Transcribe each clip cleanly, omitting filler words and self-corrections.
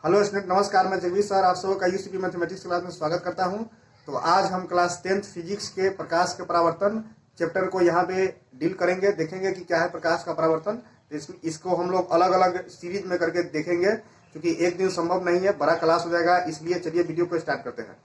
Hello student, नमस्कार। मैं Jagdish sir आप सबका यूसीपी मैथमेटिक्स क्लास में स्वागत करता हूं। तो आज हम क्लास 10th फिजिक्स के प्रकाश के परावर्तन चैप्टर को यहां पे डील करेंगे, देखेंगे कि क्या है प्रकाश का परावर्तन। इसको हम लोग अलग अलग सीरीज में करके देखेंगे, क्योंकि एक दिन संभव नहीं है, बड़ा क्लास हो जाएगा। इसलिए चलिए वीडियो को स्टार्ट करते हैं।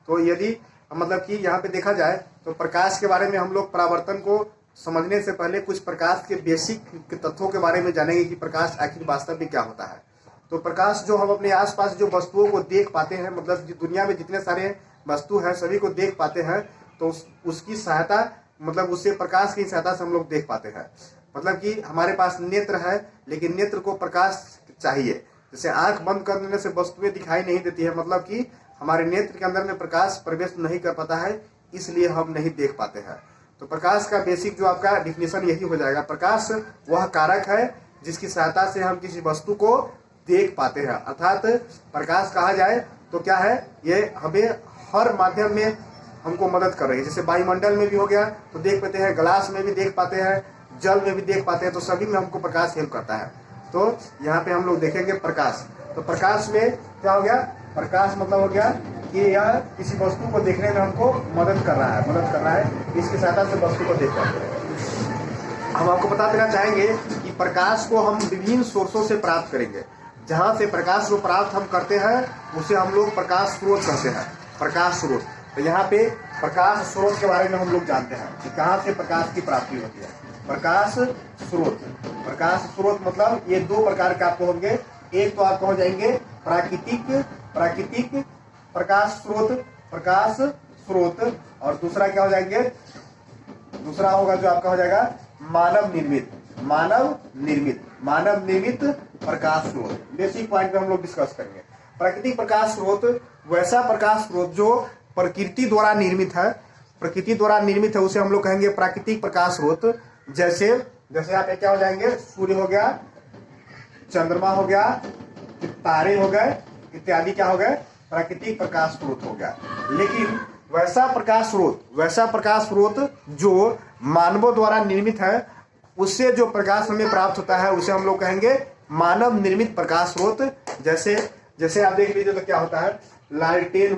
तो यदि मतलब कि यहाँ पे देखा जाए तो प्रकाश के बारे में हम लोग परावर्तन को समझने से पहले कुछ प्रकाश के बेसिक तथ्यों के बारे में जानेंगे कि प्रकाश आखिर वास्तव में क्या होता है। तो प्रकाश जो हम अपने आसपास जो वस्तुओं को देख पाते हैं, मतलब दुनिया में जितने सारे वस्तु हैं सभी को देख पाते हैं, तो उसकी सहायता मतलब उससे प्रकाश की सहायता से हम लोग देख पाते हैं। मतलब कि हमारे पास नेत्र है, लेकिन नेत्र को प्रकाश चाहिए। जैसे आंख बंद कर देने से वस्तुएं दिखाई नहीं देती है, मतलब कि हमारे नेत्र के अंदर में प्रकाश प्रवेश नहीं कर पाता है, इसलिए हम नहीं देख पाते हैं। तो प्रकाश का बेसिक जो आपका डिफिनेशन यही हो जाएगा। प्रकाश वह कारक है जिसकी सहायता से हम किसी वस्तु को देख पाते हैं। अर्थात प्रकाश कहा जाए तो क्या है, ये हमें हर माध्यम में हमको मदद कर रही है। जैसे वायुमंडल में भी हो गया तो देख पाते हैं, ग्लास में भी देख पाते हैं, जल में भी देख पाते हैं, तो सभी में हमको प्रकाश हेल्प करता है। तो यहाँ पे हम लोग देखेंगे प्रकाश। तो प्रकाश में क्या हो गया, प्रकाश मतलब हो गया कि यह किसी वस्तु को देखने में हमको मदद कर रहा है, इसकी सहायता से वस्तु को देख पाते हैं। हम आपको बता देना चाहेंगे कि प्रकाश को हम विभिन्न सोर्सों से प्राप्त करेंगे। जहां से प्रकाश को प्राप्त हम करते हैं उसे हम लोग प्रकाश स्रोत कहते हैं, प्रकाश स्रोत। तो यहाँ पे प्रकाश स्रोत के बारे में हम लोग जानते हैं कि कहाँ से प्रकाश की प्राप्ति होती है। प्रकाश स्रोत मतलब ये दो प्रकार के आपको होंगे। एक तो आपको हो जाएंगे प्राकृतिक प्रकाश स्रोत, और दूसरा क्या हो जाएंगे, दूसरा होगा जो आपका हो जाएगा मानव निर्मित प्रकाश स्रोत। बेसिक पॉइंट पे हम लोग डिस्कस करेंगे। प्राकृतिक प्रकाश स्रोत वैसा प्रकाश स्रोत जो प्रकृति द्वारा निर्मित है, उसे हम लोग कहेंगे प्राकृतिक प्रकाश स्रोत। जैसे आप क्या हो जाएंगे, सूर्य हो गया, चंद्रमा हो गया, तारे हो गए, इत्यादि क्या हो गए, प्राकृतिक प्रकाश स्रोत हो गया। लेकिन वैसा प्रकाश स्रोत जो मानवों द्वारा निर्मित है, उससे जो प्रकाश हमें प्राप्त होता है उसे हम लोग कहेंगे मानव निर्मित प्रकाश स्रोत। जैसे आप देख लीजिए तो क्या होता है, लालटेन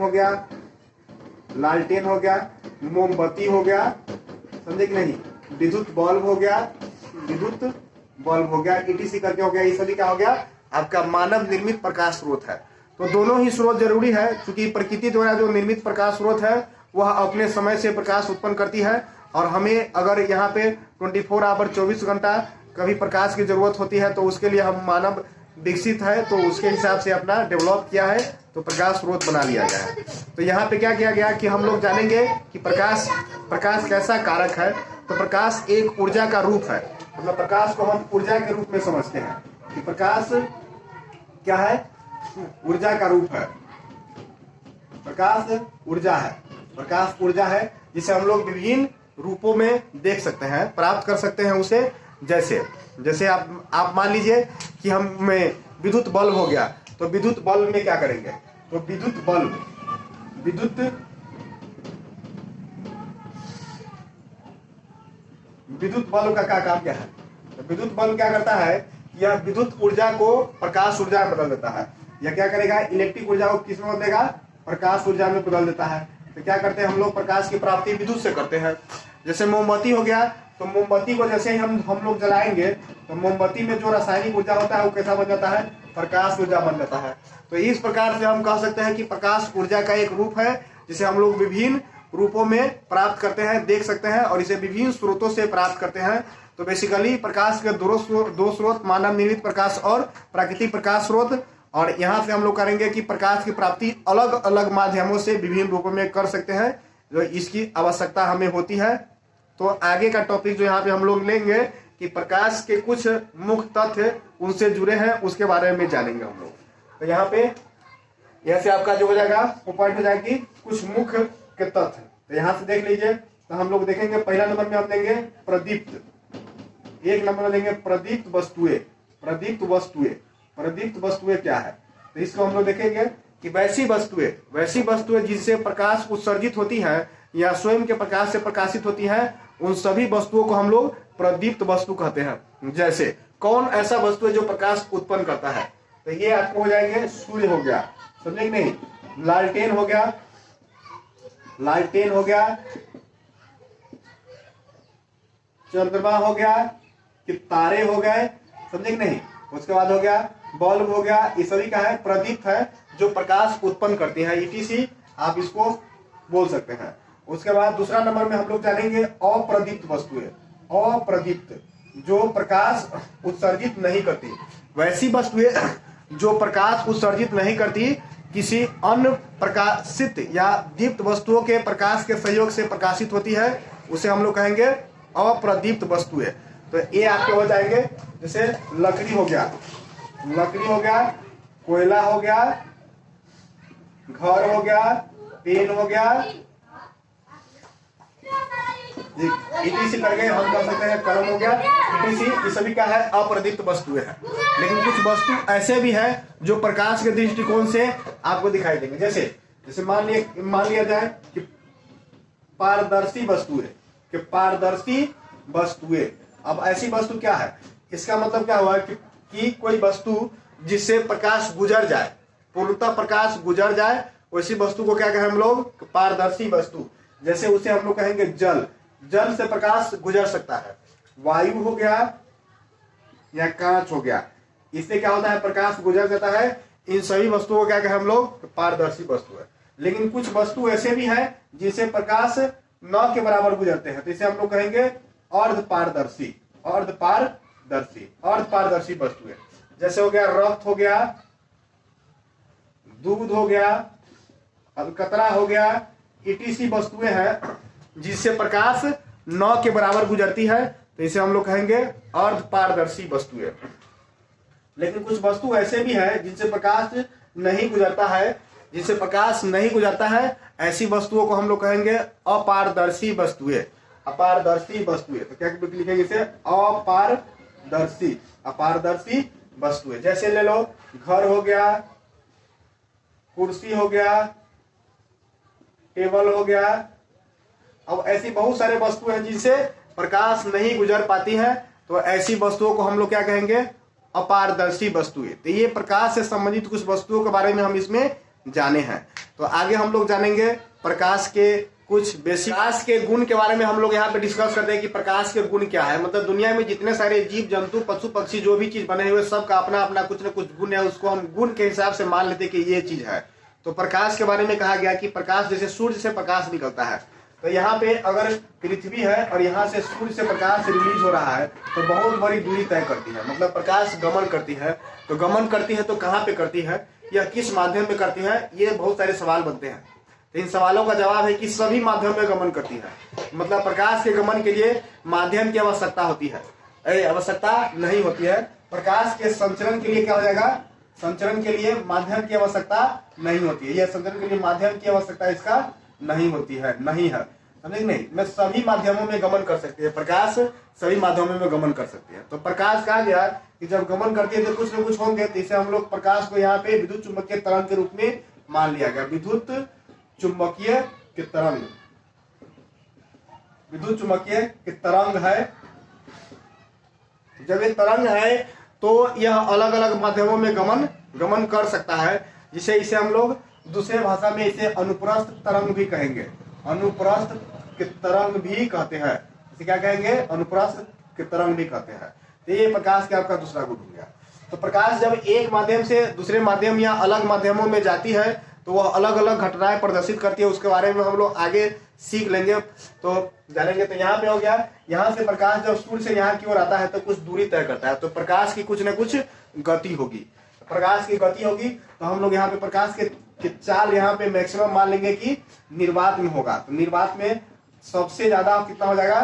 हो गया, मोमबत्ती हो गया, समझे कि नहीं, विद्युत बल्ब हो गया, ETC करके हो गया। ये सभी क्या हो गया, आपका मानव निर्मित प्रकाश स्रोत है। तो दोनों ही स्रोत जरूरी है, क्योंकि प्रकृति द्वारा जो निर्मित प्रकाश स्रोत है वह अपने समय से प्रकाश उत्पन्न करती है, और हमें अगर यहाँ पे 24 आवर 24 घंटा कभी प्रकाश की जरूरत होती है तो उसके लिए हम मानव विकसित है, तो उसके हिसाब से अपना डेवलप किया है, तो प्रकाश स्रोत बना लिया गया है। तो यहाँ पे क्या किया गया कि हम लोग जानेंगे कि प्रकाश कैसा कारक है। तो प्रकाश एक ऊर्जा का रूप है, मतलब प्रकाश को हम ऊर्जा के रूप में समझते हैं कि प्रकाश क्या है, ऊर्जा का रूप है। प्रकाश ऊर्जा है जिसे हम लोग विभिन्न रूपों में देख सकते हैं, प्राप्त कर सकते हैं उसे। जैसे आप मान लीजिए कि हमें विद्युत बल्ब हो गया, तो विद्युत बल्ब में क्या करेंगे, तो विद्युत बल्ब का क्या काम क्या है। तो विद्युत बल्ब क्या करता है, यह विद्युत ऊर्जा को प्रकाश ऊर्जा में बदल देता है। यह क्या करेगा, इलेक्ट्रिक ऊर्जा को किस में बदल देगा, प्रकाश ऊर्जा में बदल देता है। तो क्या करते हैं हम लोग, प्रकाश की प्राप्ति विद्युत से करते हैं। जैसे मोमबत्ती हो गया, तो मोमबत्ती को जैसे ही हम लोग जलाएंगे तो मोमबत्ती में जो रासायनिक ऊर्जा होता है वो कैसा बन जाता है, प्रकाश ऊर्जा बन जाता है। तो इस प्रकार से हम कह सकते हैं कि प्रकाश ऊर्जा का एक रूप है जिसे हम लोग विभिन्न रूपों में प्राप्त करते हैं, देख सकते हैं, और इसे विभिन्न स्रोतों से प्राप्त करते हैं। तो बेसिकली प्रकाश के दो स्रोत, मानव निर्मित प्रकाश और प्राकृतिक प्रकाश स्रोत। और यहाँ से हम लोग करेंगे कि प्रकाश की प्राप्ति अलग अलग माध्यमों से विभिन्न रूपों में कर सकते हैं, जो इसकी आवश्यकता हमें होती है। तो आगे का टॉपिक जो यहाँ पे हम लोग लेंगे कि प्रकाश के कुछ मुख्य तथ्य उनसे जुड़े हैं, उसके बारे में जानेंगे हम लोग। तो यहाँ पे से आपका जो हो जाएगा वो पॉइंट हो जाएगी कुछ मुख्य के तथ्य। तो यहाँ से देख लीजिए, तो हम लोग देखेंगे पहला नंबर में हम देंगे प्रदीप्त, एक नंबर में देंगे प्रदीप्त वस्तुएं क्या है। तो इसको हम लोग देखेंगे कि वैसी वस्तुएं जिससे प्रकाश उत्सर्जित होती है या स्वयं के प्रकाश से प्रकाशित होती है, उन सभी वस्तुओं को हम लोग प्रदीप्त वस्तु कहते हैं। जैसे कौन ऐसा वस्तु है जो प्रकाश उत्पन्न करता है, तो ये आपको हो जाएंगे सूर्य हो गया, समझे कि नहीं, लालटेन हो गया, लालटेन हो गया, चंद्रमा हो गया, कि तारे हो गए, समझे कि नहीं। उसके बाद हो गया बल्ब हो गया, ये सभी क्या है, प्रदीप्त है, जो प्रकाश उत्पन्न करती है, ईटीसी आप इसको बोल सकते हैं। उसके बाद दूसरा नंबर में हम लोग जानेंगे अप्रदीप्त वस्तुएं, अप्रदीप्त जो प्रकाश उत्सर्जित नहीं करती, वैसी वस्तुएं जो प्रकाश उत्सर्जित नहीं करती, किसी अन्य प्रकाशित या दीप्त वस्तुओं के प्रकाश के सहयोग से प्रकाशित होती है, उसे हम लोग कहेंगे अप्रदीप्त वस्तुएं। तो ये आपके हो जाएंगे, जैसे लकड़ी हो गया, लकड़ी हो गया, कोयला हो गया, घर हो गया, पेन हो गया, इटीसी करके हम कह सकते हैं कलम हो गया, इटीसी, ये सभी क्या है, अप्रदीप्त वस्तुएं हैं। लेकिन कुछ वस्तु ऐसे भी है जो प्रकाश के दृष्टिकोण से आपको दिखाई देंगे, जैसे जैसे मान लिया जाए कि पारदर्शी वस्तुएं, कि पारदर्शी वस्तुएं। अब ऐसी वस्तु क्या है, इसका मतलब क्या हुआ कि कोई वस्तु जिससे प्रकाश गुजर जाए, पूर्णतः प्रकाश गुजर जाए, वैसी वस्तु को क्या कहें हम लोग, पारदर्शी वस्तु। जैसे उसे हम लोग कहेंगे जल, जल से प्रकाश गुजर सकता है, वायु हो गया या कांच हो गया, इससे क्या होता है, प्रकाश गुजर जाता है। इन सभी वस्तुओं को क्या कहें हम लोग, पारदर्शी वस्तु है। लेकिन कुछ वस्तु ऐसे भी है जिसे प्रकाश न के बराबर गुजरते हैं, तो इसे हम लोग कहेंगे अर्धपारदर्शी, अर्धपारदर्शी, अर्धपारदर्शी वस्तुएं। जैसे हो गया रक्त हो गया, दूध हो गया, अलकतरा हो गया, ईटीसी वस्तुएं हैं जिससे प्रकाश न के बराबर गुजरती है, तो इसे हम लोग कहेंगे अर्धपारदर्शी वस्तुएं। लेकिन कुछ वस्तु ऐसे भी है जिनसे प्रकाश नहीं गुजरता है, जिससे प्रकाश नहीं गुजरता है, ऐसी वस्तुओं को हम लोग कहेंगे अपारदर्शी वस्तुएं, अपारदर्शी वस्तुएं। तो क्या लिखेंगे इसे, अपारदर्शी, अपारदर्शी वस्तुएं। जैसे ले लो घर हो गया, कुर्सी हो गया, टेबल हो गया। अब ऐसी बहुत सारे वस्तु हैं जिनसे प्रकाश नहीं गुजर पाती है, तो ऐसी वस्तुओं को हम लोग क्या कहेंगे, अपारदर्शी वस्तुएं। तो ये प्रकाश से संबंधित कुछ वस्तुओं के बारे में हम इसमें जाने हैं। तो आगे हम लोग जानेंगे प्रकाश के कुछ बेसिक, प्रकाश के गुण के बारे में हम लोग यहाँ पे डिस्कस करते हैं कि प्रकाश के गुण क्या है। मतलब दुनिया में जितने सारे जीव जंतु पशु पक्षी जो भी चीज बने हुए, सबका अपना अपना कुछ न कुछ गुण है, उसको हम गुण के हिसाब से मान लेते हैं कि ये चीज है। तो प्रकाश के बारे में कहा गया कि प्रकाश जैसे सूर्य से प्रकाश निकलता है, तो यहाँ पे अगर पृथ्वी है और यहाँ से सूर्य से प्रकाश रिलीज हो रहा है, तो बहुत बड़ी दूरी तय करती है। मतलब प्रकाश गमन करती है, तो गमन करती है तो कहाँ पे करती है, या किस माध्यम में करती है, ये बहुत सारे सवाल बनते हैं। तो इन सवालों का जवाब है कि सभी माध्यम में गमन करती है। मतलब प्रकाश के गमन के लिए माध्यम की आवश्यकता होती है, आवश्यकता नहीं होती है। प्रकाश के संचरण के लिए क्या हो जाएगा, संचरण के लिए माध्यम की आवश्यकता नहीं होती है। यह संचरण के लिए माध्यम की आवश्यकता इसका नहीं होती है, नहीं है, समझे नहीं। मैं सभी माध्यमों में गमन कर सकती है, प्रकाश सभी माध्यमों में गमन कर सकती है। तो प्रकाश कहा गया कि जब गमन करती है तो कुछ न कुछ होंगे, तो इसे हम लोग प्रकाश को यहाँ पे विद्युत चुंबकीय तरंग के रूप में मान लिया गया। विद्युत चुंबकीय के तरंग, विद्युत चुंबकीय के तरंग है। जब ये तरंग है तो यह अलग अलग माध्यमों में गमन कर सकता है, जिसे इसे हम लोग दूसरे भाषा में इसे अनुप्रस्थ तरंग भी कहेंगे, अनुप्रस्थ के तरंग भी कहते हैं। इसे क्या कहेंगे, अनुप्रस्थ के तरंग भी कहते हैं। तो ये प्रकाश का आपका दूसरा गुण हो गया। तो प्रकाश जब एक माध्यम से दूसरे माध्यम या अलग माध्यमों में जाती है तो वह अलग अलग घटनाएं प्रदर्शित करती है। उसके बारे में हम लोग आगे सीख लेंगे, तो जानेंगे। तो यहाँ पे हो गया, यहाँ से प्रकाश जब सूर्य से यहाँ की ओर आता है तो कुछ दूरी तय करता है, तो प्रकाश की कुछ न कुछ गति होगी। प्रकाश की गति होगी तो हम लोग यहाँ पे प्रकाश के चाल यहाँ पे मैक्सिमम मान लेंगे कि निर्वात में होगा। तो निर्वात में सबसे ज्यादा कितना हो जाएगा,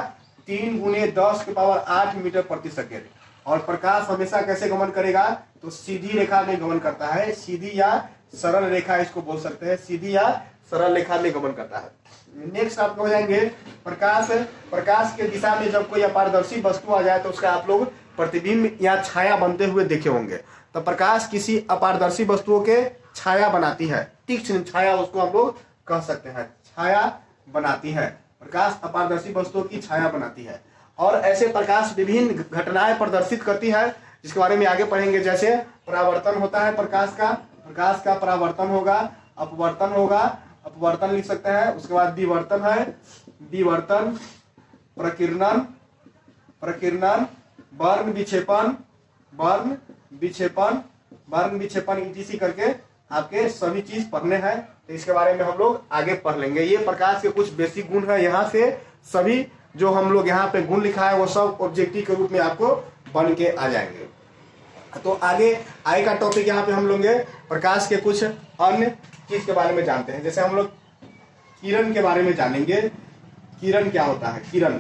3 × 10⁸ मीटर प्रति सेकेंड। और प्रकाश हमेशा कैसे गमन करेगा, तो सीधी रेखा में गमन करता है, सीधी या सरल रेखा इसको बोल सकते हैं, सीधी या सरल रेखा में गमन करता है। नेक्स्ट आप हो जाएंगे प्रकाश के दिशा में जब कोई अपारदर्शी वस्तु आ जाए तो उसका आप लोग प्रतिबिंब या छाया बनते हुए देखे होंगे। तो प्रकाश किसी अपारदर्शी वस्तुओं के छाया बनाती है, तीक्ष्ण छाया उसको हम लोग कह सकते हैं, छाया बनाती है। प्रकाश अपारदर्शी वस्तुओं की छाया बनाती है। और ऐसे प्रकाश विभिन्न घटनाएं प्रदर्शित करती है, जिसके बारे में आगे पढ़ेंगे। जैसे परावर्तन होता है प्रकाश का परावर्तन होगा, अपवर्तन होगा, अपवर्तन लिख सकते हैं। उसके बाद विवर्तन है, विवर्तन, प्रकीर्णन, वर्ण विक्षेपण etc करके आपके सभी चीज पढ़ने हैं। तो इसके बारे में हम लोग आगे पढ़ लेंगे। ये प्रकाश के कुछ बेसिक गुण है। यहाँ से सभी जो हम लोग यहाँ पे गुण लिखा है वो सब ऑब्जेक्टिव के रूप में आपको बन के आ जाएंगे। तो आगे का टॉपिक यहाँ पे हम लोग प्रकाश के कुछ अन्य चीज के बारे में जानते हैं। जैसे हम लोग किरण के बारे में जानेंगे। किरण क्या होता है? किरण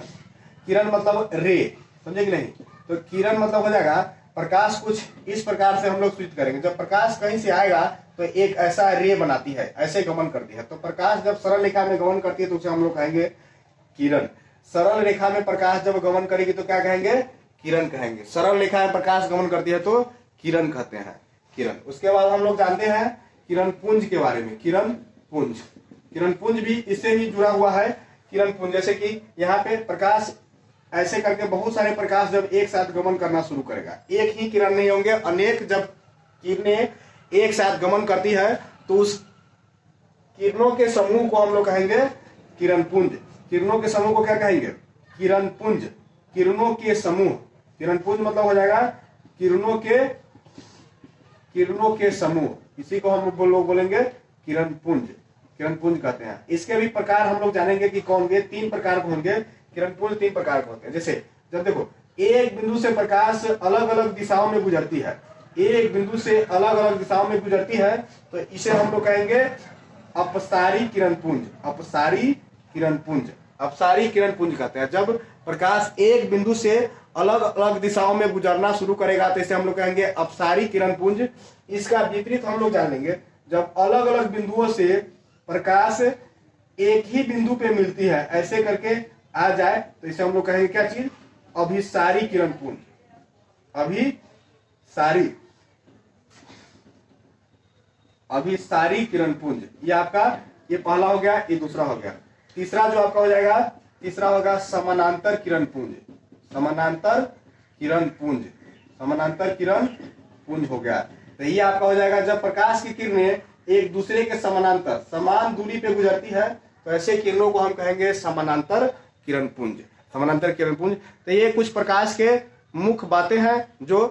मतलब रे, समझे कि नहीं? तो किरण मतलब हो जाएगा प्रकाश कुछ इस प्रकार से हम लोग सूचित करेंगे। जब प्रकाश कहीं से आएगा तो एक ऐसा रे बनाती है, ऐसे गमन करती है। तो प्रकाश जब सरल रेखा में गमन करती है तो उसे हम लोग कहेंगे किरण। सरल रेखा में प्रकाश जब गमन करेगी तो क्या कहेंगे? किरण कहेंगे। सरल रेखा में प्रकाश गमन करती है तो किरण कहते हैं, किरण। उसके बाद हम लोग जानते हैं किरण पुंज के बारे में। किरण पुंज भी इससे ही जुड़ा हुआ है। किरण पुंज जैसे कि यहाँ पे प्रकाश ऐसे करके बहुत सारे प्रकाश जब एक साथ गमन करना शुरू करेगा, एक ही किरण नहीं होंगे, अनेक जब किरणें एक साथ गमन करती है तो उस किरणों के समूह को हम लोग कहेंगे किरण पुंज। किरणों के समूह को क्या कहेंगे? किरण पुंज। किरणों के समूह, किरण पुंज मतलब हो जाएगा किरणों के समूह, इसी को हम लोग बोलेंगे किरण पुंज कहते हैं। इसके भी प्रकार हम लोग जानेंगे कि कौन होंगे। 3 प्रकार के होंगे किरण पुंज, 3 प्रकार के होते हैं। जैसे जब देखो एक बिंदु से प्रकाश अलग अलग दिशाओं में गुजरती है, एक बिंदु से अलग अलग दिशाओं में गुजरती है तो इसे हम लोग कहेंगे अपसारी किरण पुंज कहते हैं। जब प्रकाश एक बिंदु से अलग अलग दिशाओं में गुजरना शुरू करेगा तो इसे हम लोग कहेंगे अपसारी किरण पुंज। इसका विपरीत हम लोग जान लेंगे। जब अलग अलग बिंदुओं से प्रकाश एक ही बिंदु पे मिलती है, ऐसे करके आ जाए तो इसे हम लोग कहेंगे क्या चीज? अभिसारी किरण पुंज। अभिसारी किरण पुंज। ये आपका ये पहला हो गया, ये दूसरा हो गया। तीसरा जो आपका हो जाएगा, तीसरा होगा समानांतर किरण पुंज हो गया। तो ये आपका हो जाएगा जब प्रकाश की किरणें एक दूसरे के समानांतर समान दूरी पे गुजरती है तो ऐसे किरणों को हम कहेंगे समानांतर किरण पुंज। तो ये कुछ प्रकाश के मुख्य बातें हैं जो